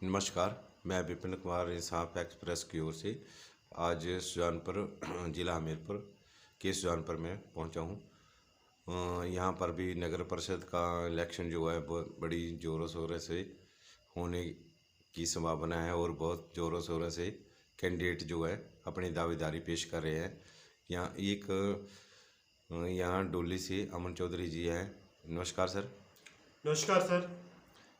नमस्कार, मैं विपिन कुमार इंसाफ एक्सप्रेस की ओर से आज सुजानपुर जिला हमीरपुर के सुजानपुर में पहुंचा हूं। यहाँ पर भी नगर परिषद का इलेक्शन जो है बहुत बड़ी ज़ोरों शोरों से होने की संभावना है और बहुत ज़ोरों शोरों से कैंडिडेट जो है अपनी दावेदारी पेश कर रहे हैं। यहाँ डोली से अमन चौधरी जी हैं। नमस्कार सर। नमस्कार सर।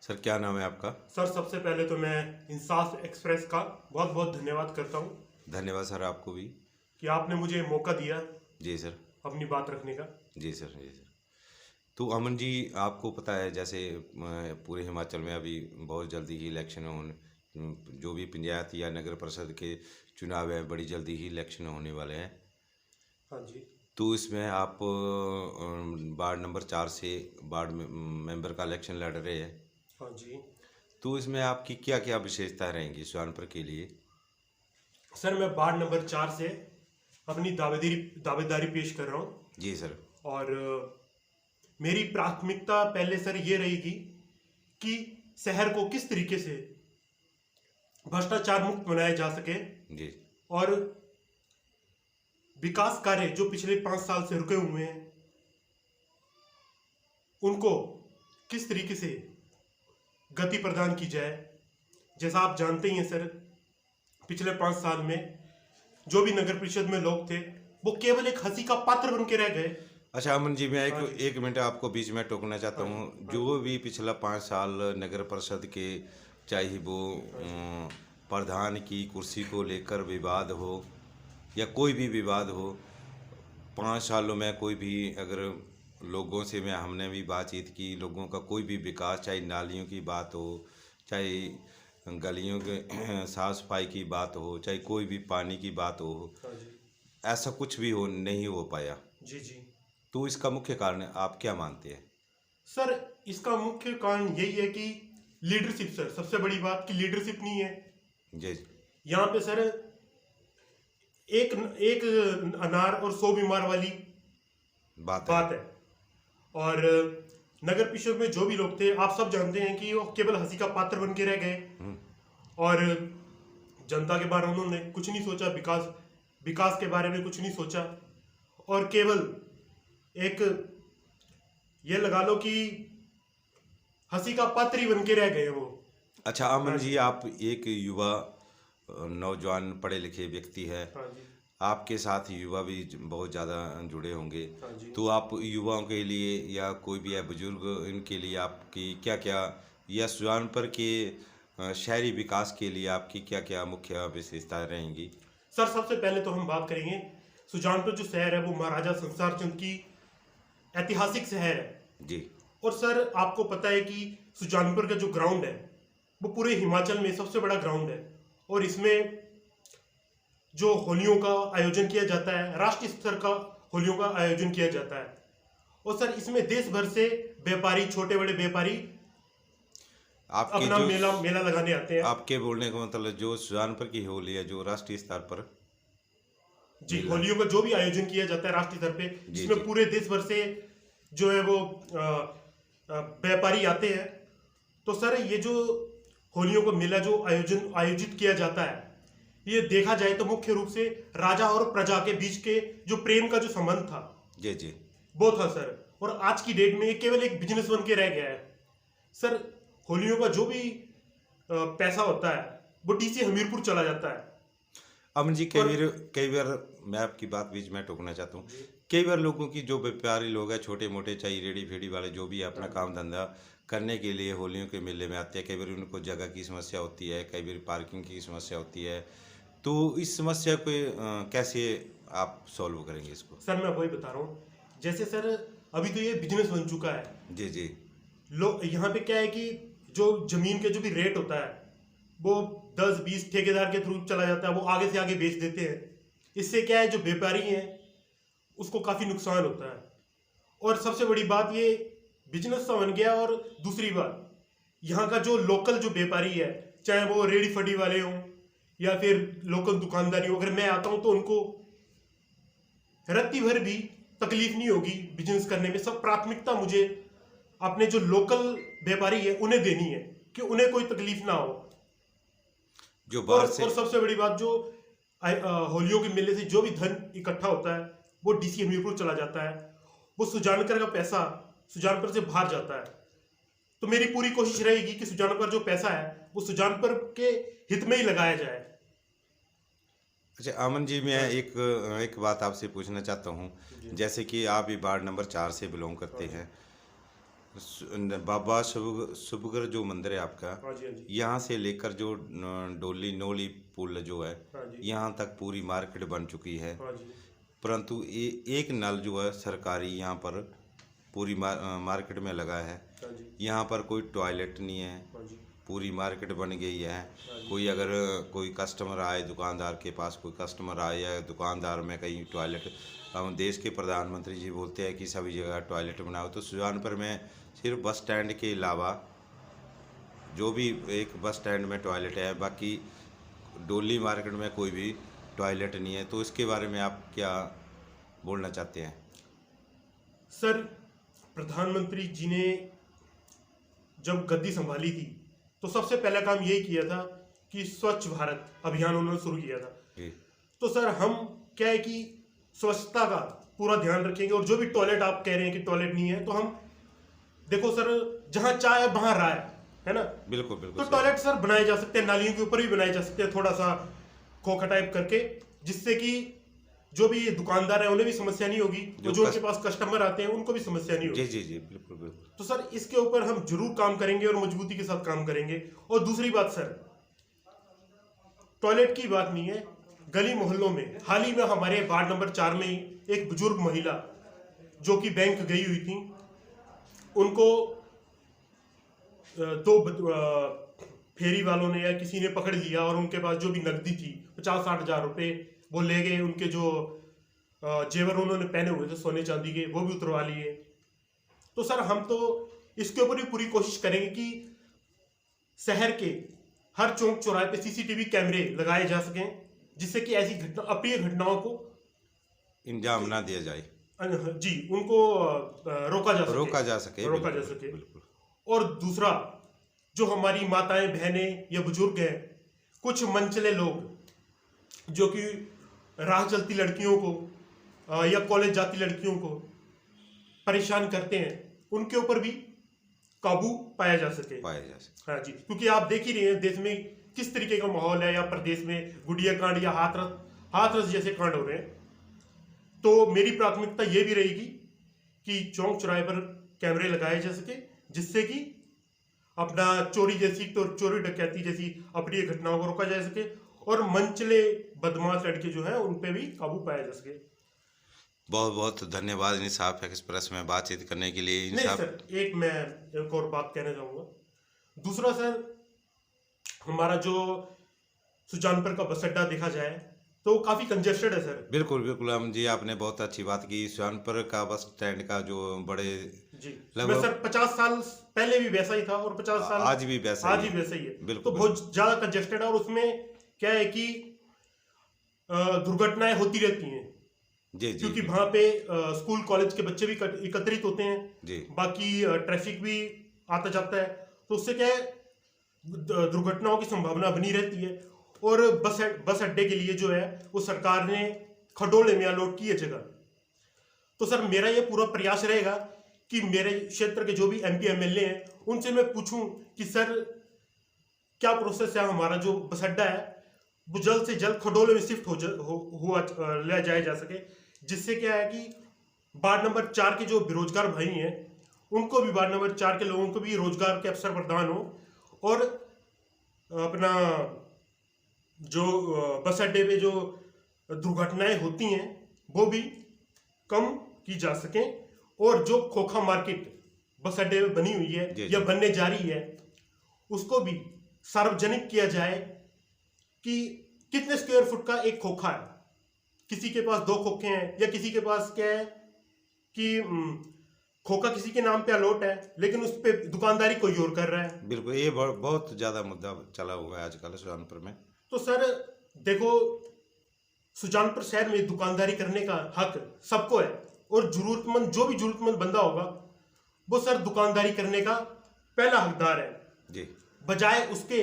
सर क्या नाम है आपका? सर सबसे पहले तो मैं इंसाफ एक्सप्रेस का बहुत बहुत धन्यवाद करता हूँ। धन्यवाद सर आपको भी कि आपने मुझे मौका दिया जी सर अपनी बात रखने का। जी सर जी सर। तो अमन जी, आपको पता है जैसे पूरे हिमाचल में अभी बहुत जल्दी ही इलेक्शन होने, जो भी पंचायत या नगर परिषद के चुनाव है बड़ी जल्दी ही इलेक्शन होने वाले हैं। हाँ जी। तो इसमें आप वार्ड नंबर 4 से वार्ड मेंबर का इलेक्शन लड़ रहे हैं। हाँ जी। तो इसमें आपकी क्या क्या विशेषताएं रहेंगी सुजानपुर के लिए? सर मैं वार्ड नंबर 4 से अपनी दावेदारी पेश कर रहा हूँ। जी सर। और मेरी प्राथमिकता पहले सर ये रहेगी कि शहर को किस तरीके से भ्रष्टाचार मुक्त बनाया जा सके जी। और विकास कार्य जो पिछले 5 साल से रुके हुए हैं उनको किस तरीके से गति प्रदान की जाए। जैसा आप जानते ही हैं सर, पिछले 5 साल में जो भी नगर परिषद में लोग थे वो केवल एक हंसी का पात्र बन के रह गए। अच्छा अमन जी, मैं एक मिनट आपको बीच में टोकना चाहता हूँ। जो भी पिछला 5 साल नगर परिषद के, चाहे वो प्रधान की कुर्सी को लेकर विवाद हो या कोई भी विवाद हो, 5 सालों में कोई भी अगर लोगों से हमने भी बातचीत की, लोगों का कोई भी विकास, चाहे नालियों की बात हो, चाहे गलियों के साफ सफाई की बात हो, चाहे कोई भी पानी की बात हो, ऐसा कुछ भी नहीं हो पाया। जी जी। तो इसका मुख्य कारण आप क्या मानते हैं? सर इसका मुख्य कारण यही है कि लीडरशिप सर, सबसे बड़ी बात कि लीडरशिप नहीं है। जी। यहाँ पे सर एक अनार और 100 बीमार वाली बात है। और नगर परिषद में जो भी लोग थे आप सब जानते हैं कि वो केवल हंसी का पात्र बन के रह गए और जनता के बारे में उन्होंने कुछ नहीं सोचा, विकास के बारे में कुछ नहीं सोचा और केवल एक ये लगा लो कि हंसी का पात्र ही बन के रह गए वो। अच्छा अमन जी, आप एक युवा नौजवान पढ़े लिखे व्यक्ति है। हाँ जी। आपके साथ युवा भी बहुत ज़्यादा जुड़े होंगे। हाँ जी। तो आप युवाओं के लिए या कोई भी है बुजुर्ग, इनके लिए आपकी क्या क्या, या सुजानपुर के शहरी विकास के लिए आपकी क्या क्या मुख्य विशेषताएं रहेंगी? सर सबसे पहले तो हम बात करेंगे, सुजानपुर जो शहर है वो महाराजा संसार चंद की ऐतिहासिक शहर है जी। और सर आपको पता है कि सुजानपुर का जो ग्राउंड है वो पूरे हिमाचल में सबसे बड़ा ग्राउंड है और इसमें जो होलियों का आयोजन किया जाता है, राष्ट्रीय स्तर का होलियों का आयोजन किया जाता है और सर इसमें देश भर से व्यापारी, छोटे बड़े व्यापारी अपना मेला लगाने आते हैं। आपके बोलने का मतलब जो सुजानपुर की होली है जो राष्ट्रीय स्तर पर जी, होलियों का जो भी आयोजन किया जाता है राष्ट्रीय स्तर पे, जिसमें पूरे देश भर से जो है वो व्यापारी आते हैं। तो सर ये जो होलियों का मेला जो आयोजित किया जाता है, ये देखा जाए तो मुख्य रूप से राजा और प्रजा के बीच के जो प्रेम का जो संबंध था जी जी वो था सर। और आज की डेट में ये केवल एक बिजनेस बन के रह गया है सर। होलियों का जो भी पैसा होता है वो डीसी हमीरपुर चला जाता है। अमन जी, कई बार मैं आपकी बात बीच में टोकना चाहता हूँ। कई बार लोगों की जो व्यापारी लोग हैं, छोटे मोटे, चाहे रेडी फेडी वाले, जो भी अपना काम धंधा करने के लिए होलियों के मेले में आते हैं, कई बार उनको जगह की समस्या होती है, कई बार पार्किंग की समस्या होती है। तो इस समस्या को कैसे आप सॉल्व करेंगे इसको? सर मैं वही बता रहा हूँ, जैसे सर अभी तो ये बिजनेस बन चुका है। जी जी। लोग यहाँ पे क्या है कि जो जमीन के जो भी रेट होता है वो 10-20 ठेकेदार के थ्रू चला जाता है, वो आगे से आगे बेच देते हैं। इससे क्या है, जो व्यापारी हैं उसको काफ़ी नुकसान होता है और सबसे बड़ी बात ये बिजनेस सा बन गया। और दूसरी बात, यहाँ का जो लोकल जो व्यापारी है, चाहे वो रेडी फडी वाले हों या फिर लोकल दुकानदारी हो, अगर मैं आता हूँ तो उनको रत्ती भर भी तकलीफ नहीं होगी बिजनेस करने में। सब प्राथमिकता मुझे अपने जो लोकल व्यापारी है उन्हें देनी है कि उन्हें कोई तकलीफ ना हो। जो बाहर से और सबसे बड़ी बात, जो होलियों के मेले से जो भी धन इकट्ठा होता है वो डीसी हमीरपुर चला जाता है, वो सुजानकर का पैसा सुजानपुर से बाहर जाता है। तो मेरी पूरी कोशिश रहेगी कि सुजानपुर जो पैसा है वो सुजानपुर के हित में ही लगाया जाए। अच्छा अमन जी, मैं एक बात आपसे पूछना चाहता हूँ। जैसे कि आप भी वार्ड नंबर 4 से बिलोंग करते हैं, बाबा शुभगर जो मंदिर है आपका, हाँ जी, हाँ जी, यहाँ से लेकर जो डोली नोली पुल जो है, हाँ जी, यहाँ तक पूरी मार्केट बन चुकी है। हाँ जी, परंतु एक नल जो है सरकारी यहाँ पर पूरी मार्केट में लगा है। हाँ जी, यहाँ पर कोई टॉयलेट नहीं है, हाँ जी, पूरी मार्केट बन गई है। कोई अगर कोई कस्टमर आए, दुकानदार के पास कोई कस्टमर आए या दुकानदार में कहीं टॉयलेट, हम देश के प्रधानमंत्री जी बोलते हैं कि सभी जगह टॉयलेट बनाओ, तो सुजानपुर में सिर्फ बस स्टैंड के अलावा जो भी एक बस स्टैंड में टॉयलेट है, बाकी डोली मार्केट में कोई भी टॉयलेट नहीं है। तो इसके बारे में आप क्या बोलना चाहते हैं? सर, प्रधानमंत्री जी ने जब गद्दी संभाली थी तो सबसे पहला काम यही किया था कि स्वच्छ भारत अभियान उन्होंने शुरू किया था। जी। तो सर हम क्या है कि स्वच्छता का पूरा ध्यान रखेंगे, और जो भी टॉयलेट आप कह रहे हैं कि टॉयलेट नहीं है, तो हम देखो सर, जहां चाय है वहां राय है ना। बिल्कुल बिल्कुल। तो टॉयलेट सर बनाए जा सकते हैं, नालियों के ऊपर भी बनाए जा सकते हैं, थोड़ा सा खोखा टाइप करके, जिससे कि जो भी दुकानदार है उन्हें भी समस्या नहीं होगी, जो उनके पास कस्टमर आते हैं उनको भी समस्या नहीं होगी। जी जी जी, बिल्कुल बिल्कुल। तो सर इसके ऊपर हम जरूर काम करेंगे और मजबूती के साथ काम करेंगे। और दूसरी बात सर, टॉयलेट की बात नहीं है, गली मोहल्लों में हाल ही में हमारे वार्ड नंबर 4 में ही एक बुजुर्ग महिला जो कि बैंक गई हुई थी, उनको दो फेरी वालों ने या किसी ने पकड़ लिया और उनके पास जो भी नकदी थी 50-60 हजार रुपए वो ले गए। उनके जो जेवर उन्होंने पहने हुए थे सोने चांदी के, वो भी उतरवा लिए। तो सर हम तो इसके ऊपर भी पूरी कोशिश करेंगे कि शहर के हर चौक चौराहे पे सीसीटीवी कैमरे लगाए जा सकें, जिससे कि ऐसी अप्रिय घटनाओं को इंजाम ना दिया जाए। जी, उनको रोका जा सके। बिल्कुल। और दूसरा, जो हमारी माताएं बहनें या बुजुर्ग हैं, कुछ मनचले लोग जो कि राह चलती लड़कियों को या कॉलेज जाती लड़कियों को परेशान करते हैं, उनके ऊपर भी काबू पाया जा सके। हाँ जी, क्योंकि आप देख ही रहे हैं देश में किस तरीके का माहौल है, या प्रदेश में गुड़िया कांड या हाथरस जैसे कांड हो रहे हैं। तो मेरी प्राथमिकता ये भी रहेगी कि चौक चौराहे पर कैमरे लगाए जा सके, जिससे कि अपना चोरी डकैती जैसी अप्रिय घटनाओं को रोका जा सके, और मनचले बदमाश लड़के जो हैं उन पे भी काबू पाया जा सके। बहुत बहुत धन्यवाद इंसाफ एक्सप्रेस में बातचीत करने के लिए। नहीं सर, एक और बात कहना चाहूँगा। दूसरा सर, हमारा जो सुजानपुर का बस अड्डा देखा जाए तो वो काफ़ी कंजेस्टेड है सर। बिल्कुल बिल्कुल हम जी, आपने बहुत अच्छी बात की। सुजानपुर का बस स्टैंड का जो बड़े जी, मैं सर 50 साल पहले भी वैसा ही था और 50 साल आज भी वैसा ही है। बिल्कुल, तो बहुत ज़्यादा कंजेस्टेड है, और उसमें क्या है कि दुर्घटनाएं होती रहती हैं। जी जी, क्योंकि वहाँ पे स्कूल कॉलेज के बच्चे भी एकत्रित होते हैं जी, बाकी ट्रैफिक भी आता जाता है, तो उससे क्या है दुर्घटनाओं की संभावना बनी रहती है। और बस अड्डे के लिए जो है वो सरकार ने खडोले में अलॉट की है जगह। तो सर मेरा ये पूरा प्रयास रहेगा कि मेरे क्षेत्र के जो भी MP MLA हैं उनसे मैं पूछूं कि सर क्या प्रोसेस है, हमारा जो बस अड्डा है वो जल्द से जल्द खडोले में शिफ्ट ले जाया जा सके, जिससे क्या है कि वार्ड नंबर 4 के जो बेरोजगार भाई हैं उनको भी, वार्ड नंबर 4 के लोगों को भी रोजगार के अवसर प्रदान हो, और अपना जो बस अड्डे पे जो दुर्घटनाएं होती हैं वो भी कम की जा सकें, और जो खोखा मार्केट बस अड्डे में बनी हुई है या बनने जा रही है उसको भी सार्वजनिक किया जाए कि कितने स्क्वायर फुट का एक खोखा है। किसी के पास 2 खोखे हैं, या किसी के पास क्या है कि खोखा किसी के नाम पे अलॉट है लेकिन उस पे दुकानदारी कोई और कर रहा है। बिल्कुल, ये बहुत ज्यादा मुद्दा चला हुआ है आजकल सुजानपुर में। तो सर देखो, सुजानपुर शहर में दुकानदारी करने का हक सबको है, और जरूरतमंद जो भी जरूरतमंद बंदा होगा वो सर दुकानदारी करने का पहला हकदार है, जी, बजाय उसके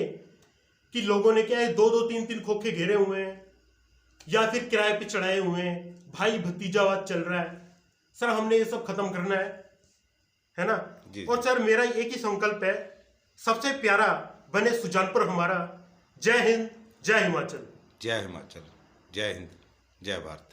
कि लोगों ने क्या है 2-2 3-3 खोखे घेरे हुए हैं या फिर किराए पे चढ़ाए हुए हैं, भाई भतीजावाद चल रहा है। सर हमने ये सब खत्म करना है ना। जी, और सर मेरा एक ही संकल्प है, सबसे प्यारा बने सुजानपुर हमारा। जय हिंद, जय हिमाचल। जय हिमाचल, जय हिंद, जय भारत।